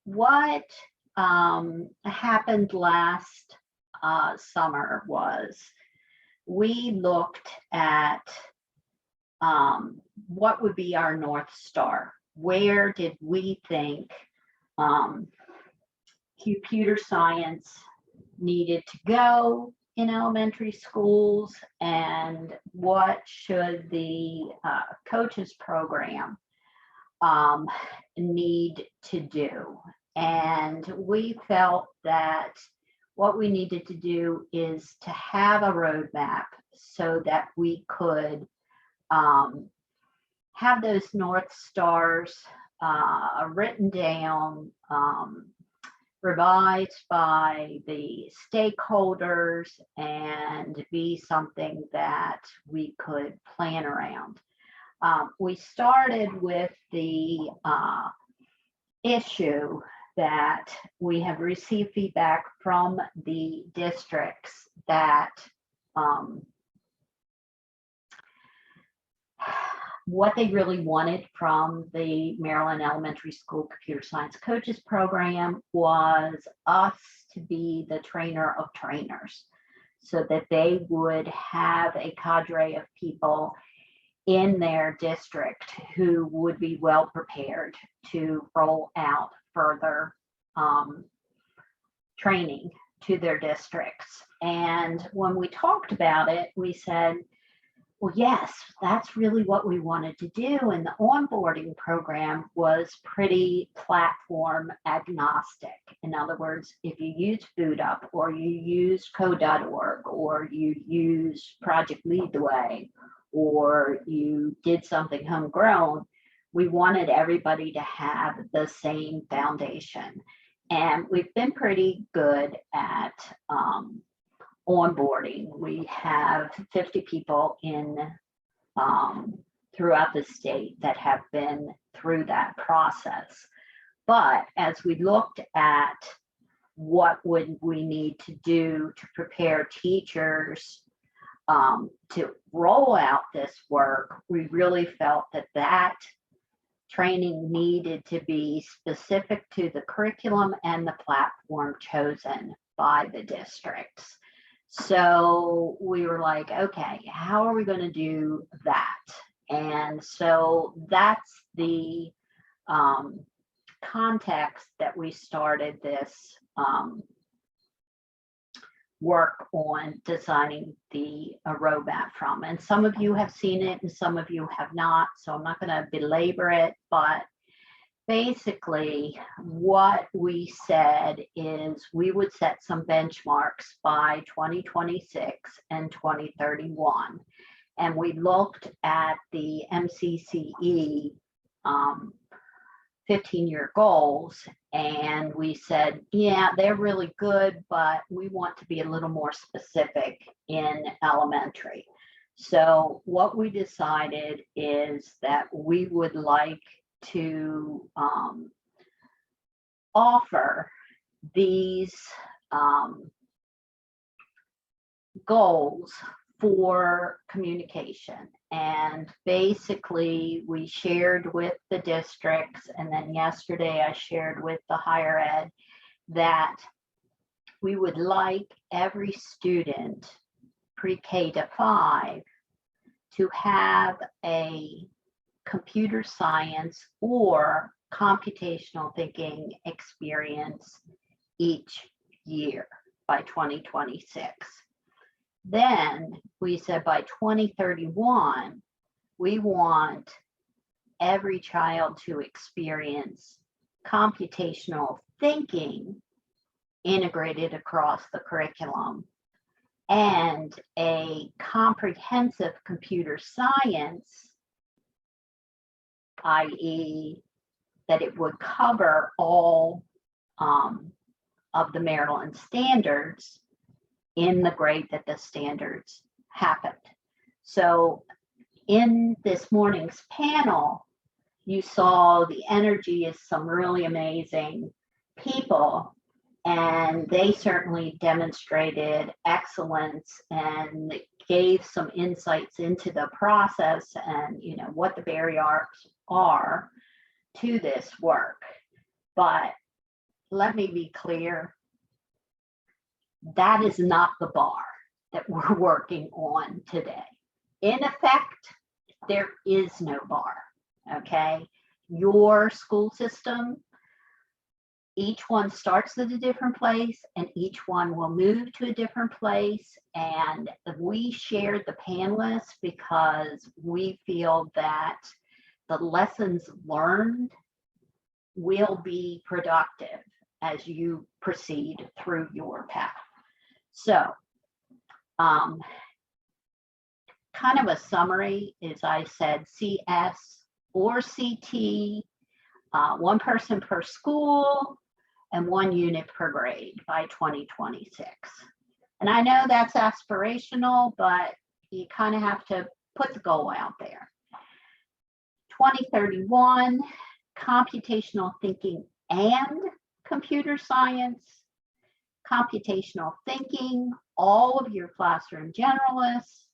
what happened last summer was we looked at what would be our North Star. Where did we think um, computer science needed to go in elementary schools, and what should the coaches program need to do? And we felt that what we needed to do is to have a roadmap so that we could have those North Stars written down, revised by the stakeholders, and be something that we could plan around. We started with the issue that we have received feedback from the districts that what they really wanted from the Maryland Elementary School Computer Science Coaches Program was us to be the trainer of trainers, so that they would have a cadre of people in their district who would be well prepared to roll out further training to their districts. And when we talked about it, we said, well, yes, that's really what we wanted to do. And the onboarding program was pretty platform agnostic. In other words, if you use BootUp, or you use code.org, or you use Project Lead the Way, or you did something homegrown, we wanted everybody to have the same foundation. And we've been pretty good at onboarding. We have 50 people in throughout the state that have been through that process. But as we looked at what would we need to do to prepare teachers to roll out this work, we really felt that that training needed to be specific to the curriculum and the platform chosen by the districts. So we were like, okay, how are we going to do that? And so that's the context that we started this work on designing the roadmap from. And some of you have seen it and some of you have not, so I'm not going to belabor it, but basically what we said is we would set some benchmarks by 2026 and 2031. And we looked at the MCCE 15-year goals, and we said, yeah, they're really good, but we want to be a little more specific in elementary. So what we decided is that we would like to offer these goals for communication. And basically we shared with the districts, and then yesterday I shared with the higher ed, that we would like every student pre-K to 5 to have a computer science or computational thinking experience each year by 2026. Then we said by 2031, we want every child to experience computational thinking integrated across the curriculum, and a comprehensive computer science, i.e., that it would cover all of the Maryland standards in the grade that the standards happened. So in this morning's panel, you saw the energy of some really amazing people, and they certainly demonstrated excellence and gave some insights into the process and, you know, what the barriers are to this work. But let me be clear, that is not the bar that we're working on today. In effect, there is no bar, okay? Your school system, each one starts at a different place and each one will move to a different place. And we shared the panelists because we feel that the lessons learned will be productive as you proceed through your path. So, kind of a summary is I said CS or CT, one person per school and 1 unit per grade by 2026. And I know that's aspirational, but you kind of have to put the goal out there. 2031, computational thinking and computer science. Computational thinking, all of your classroom generalists.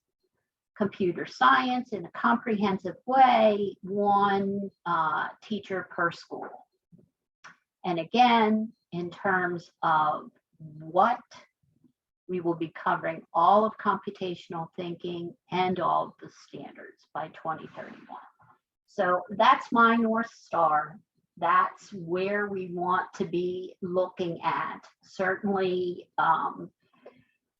Computer science in a comprehensive way, 1 teacher per school. And again, in terms of what we will be covering, all of computational thinking and all of the standards by 2031. So that's my North Star. That's where we want to be looking at. Certainly,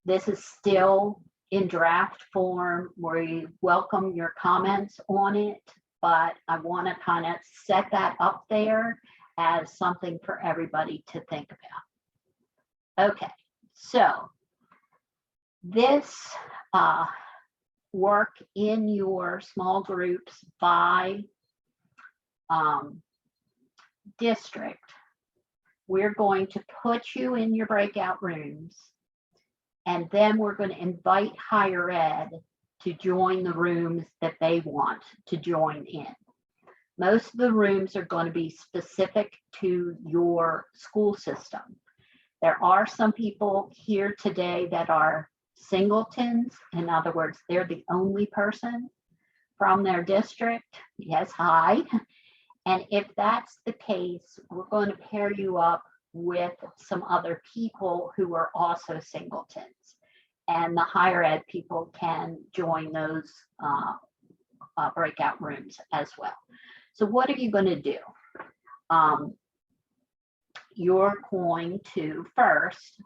this is still in draft form. We welcome your comments on it, but I want to kind of set that up there as something for everybody to think about. Okay, so this work in your small groups by district, we're going to put you in your breakout rooms, and then we're going to invite higher ed to join the rooms that they want to join in. Most of the rooms are going to be specific to your school system. There are some people here today that are singletons. In other words, they're the only person from their district. Yes, hi. And if that's the case, we're going to pair you up with some other people who are also singletons. And the higher ed people can join those breakout rooms as well. So what are you going to do? You're going to first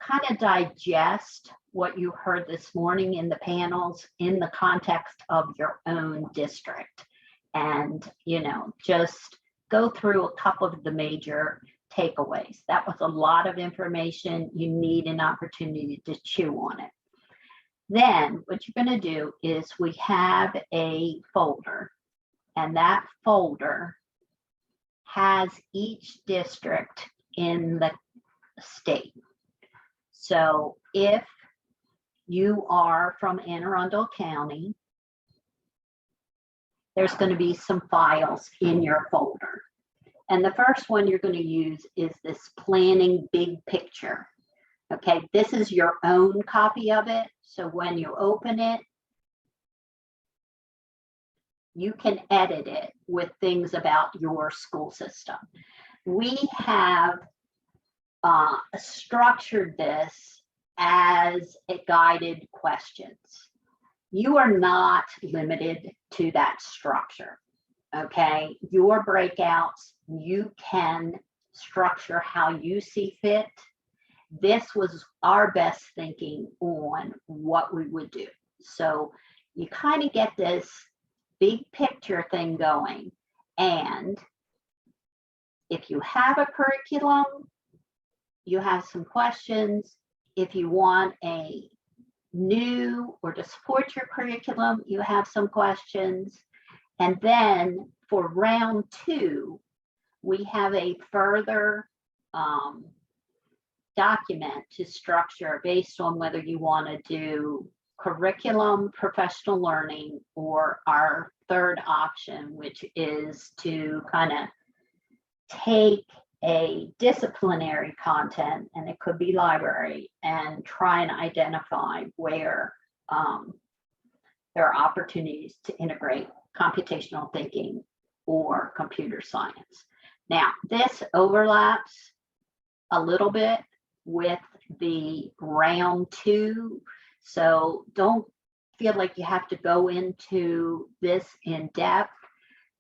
kind of digest what you heard this morning in the panels in the context of your own district. And, you know, just go through a couple of the major takeaways. That was a lot of information. You need an opportunity to chew on it. Then what you're going to do is we have a folder, and that folder has each district in the state. So if you are from Anne Arundel County, there's going to be some files in your folder. And the first one you're going to use is this planning big picture. Okay, this is your own copy of it. So when you open it, you can edit it with things about your school system. We have structured this as a guided questions. You are not limited to that structure, okay? Your breakouts, you can structure how you see fit. This was our best thinking on what we would do. So you kind of get this big picture thing going. And if you have a curriculum, you have some questions. If you want a new or to support your curriculum, you have some questions. And then for round 2, we have a further document to structure based on whether you want to do curriculum, professional learning, or our third option, which is to kind of take a disciplinary content, and it could be library, and try and identify where there are opportunities to integrate computational thinking or computer science. Now, this overlaps a little bit with the round 2. So don't feel like you have to go into this in depth.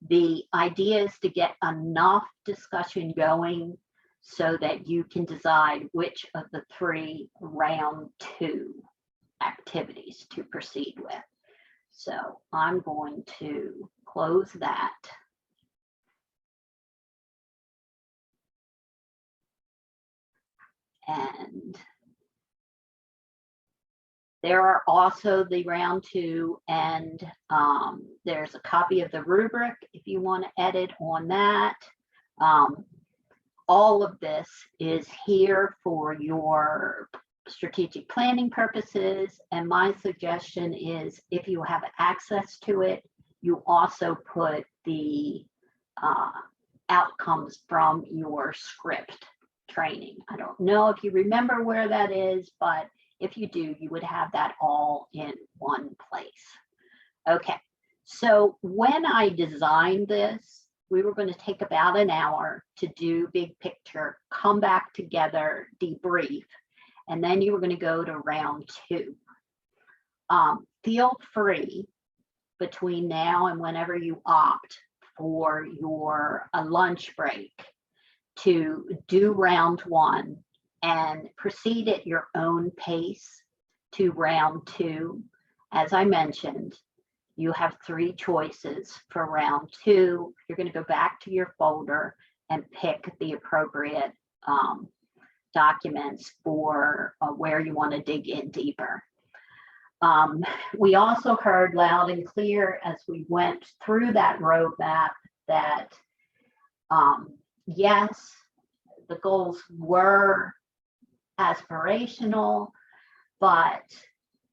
The idea is to get enough discussion going so that you can decide which of the 3 round 2 activities to proceed with. So I'm going to close that. And there are also the round 2, and there's a copy of the rubric if you want to edit on that. All of this is here for your strategic planning purposes, and my suggestion is if you have access to it, you also put the outcomes from your script training. I don't know if you remember where that is, but if you do, you would have that all in one place. Okay, so when I designed this, we were going to take about an hour to do big picture, come back together, debrief, and then you were going to go to round 2. Feel free between now and whenever you opt for your lunch break to do round 1 and proceed at your own pace to round 2. As I mentioned, you have 3 choices for round 2. You're going to go back to your folder and pick the appropriate documents for where you want to dig in deeper. We also heard loud and clear as we went through that roadmap that yes, the goals were aspirational, but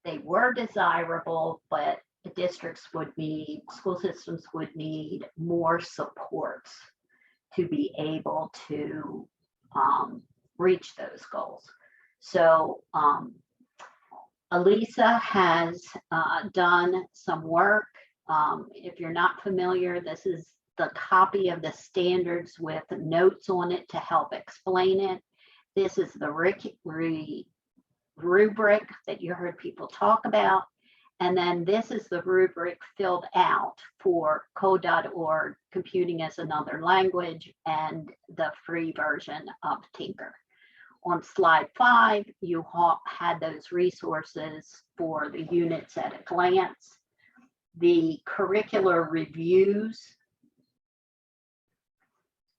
they were desirable, but the districts would need, school systems would need more supports to be able to reach those goals. So Elisa has done some work. If you're not familiar, this is the copy of the standards with notes on it to help explain it. This is the rubric that you heard people talk about. And then this is the rubric filled out for code.org, Computing as Another Language, and the free version of Tinker. On slide 5, you had those resources for the units at a glance. The curricular reviews.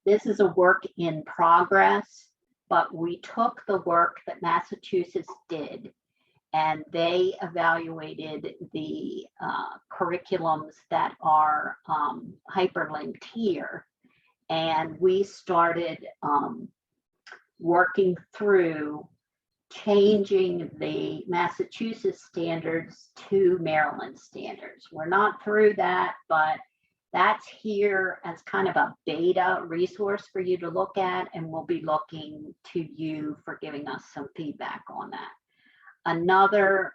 This is a work in progress, but we took the work that Massachusetts did and they evaluated the curriculums that are hyperlinked here. And we started working through changing the Massachusetts standards to Maryland standards. We're not through that, but that's here as kind of a beta resource for you to look at, and we'll be looking to you for giving us some feedback on that. Another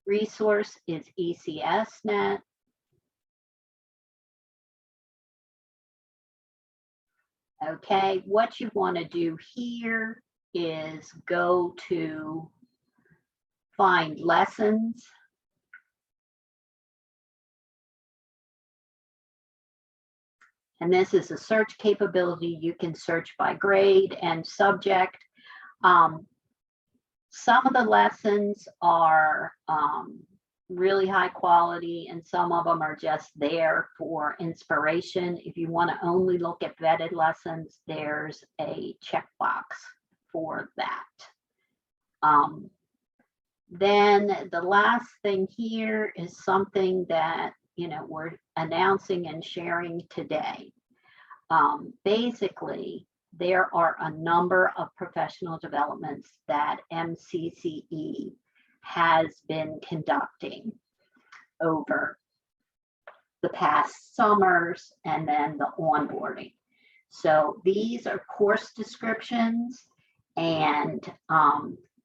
resource is ECSNet. Okay, what you want to do here is go to find lessons. And this is a search capability. You can search by grade and subject. Some of the lessons are really high quality, and some of them are just there for inspiration. If you want to only look at vetted lessons, there's a checkbox for that. Then the last thing here is something that we're announcing and sharing today. Basically, there are a number of professional developments that MCCE has been conducting over the past summers and then the onboarding. So these are course descriptions, and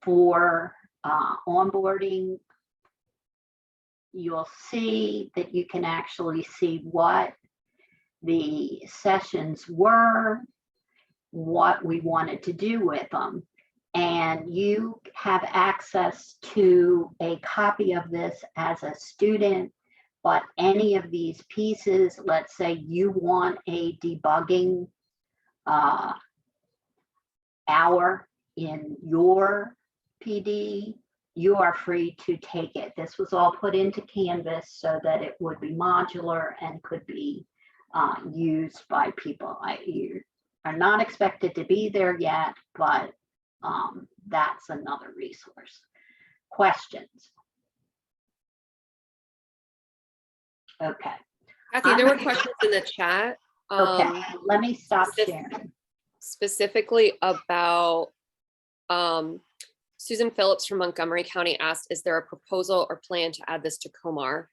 for onboarding, you'll see that you can actually see what the sessions were, what we wanted to do with them. And you have access to a copy of this as a student, but any of these pieces, let's say you want a debugging hour in your PD, you are free to take it. This was all put into Canvas so that it would be modular and could be used by people. You are not expected to be there yet, but that's another resource. Questions? Okay. Kathy, there were questions in the chat. Okay, let me stop sharing. Specifically about Susan Phillips from Montgomery County asked, is there a proposal or plan to add this to COMAR?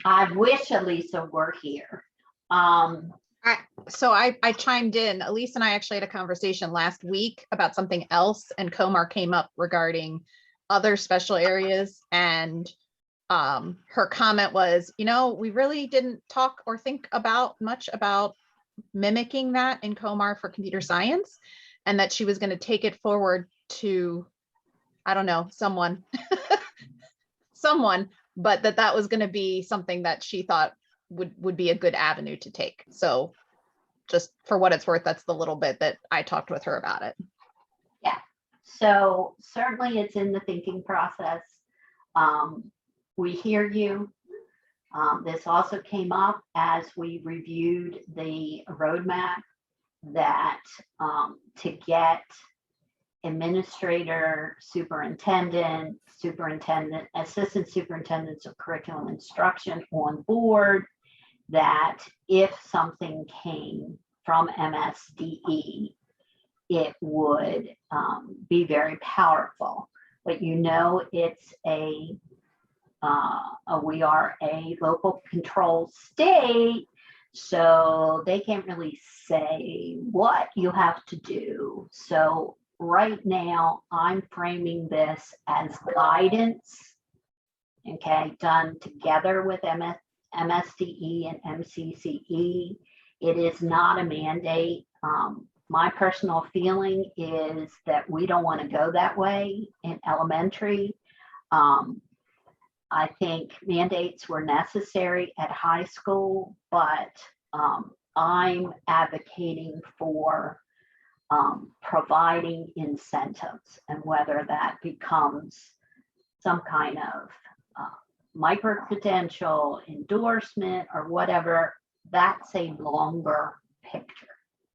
I wish Elisa were here. So I chimed in. Elise and I actually had a conversation last week about something else, and COMAR came up regarding other special areas, and her comment was, you know, we really didn't talk or think about much about mimicking that in COMAR for computer science, and that she was going to take it forward to, I don't know, someone, but that was going to be something that she thought would be a good avenue to take. So just for what it's worth, that's the little bit that I talked with her about it. Yeah, so certainly it's in the thinking process. We hear you. This also came up as we reviewed the roadmap that to get administrator, superintendent, assistant superintendents of curriculum instruction on board, that if something came from MSDE, it would be very powerful. But you know, it's we are a local control state, so they can't really say what you have to do. So right now, I'm framing this as guidance, okay, done together with MSDE and MCCE. It is not a mandate. My personal feeling is that we don't want to go that way in elementary. I think mandates were necessary at high school, but I'm advocating for providing incentives, and whether that becomes some kind of micro-credential endorsement or whatever, that's a longer picture.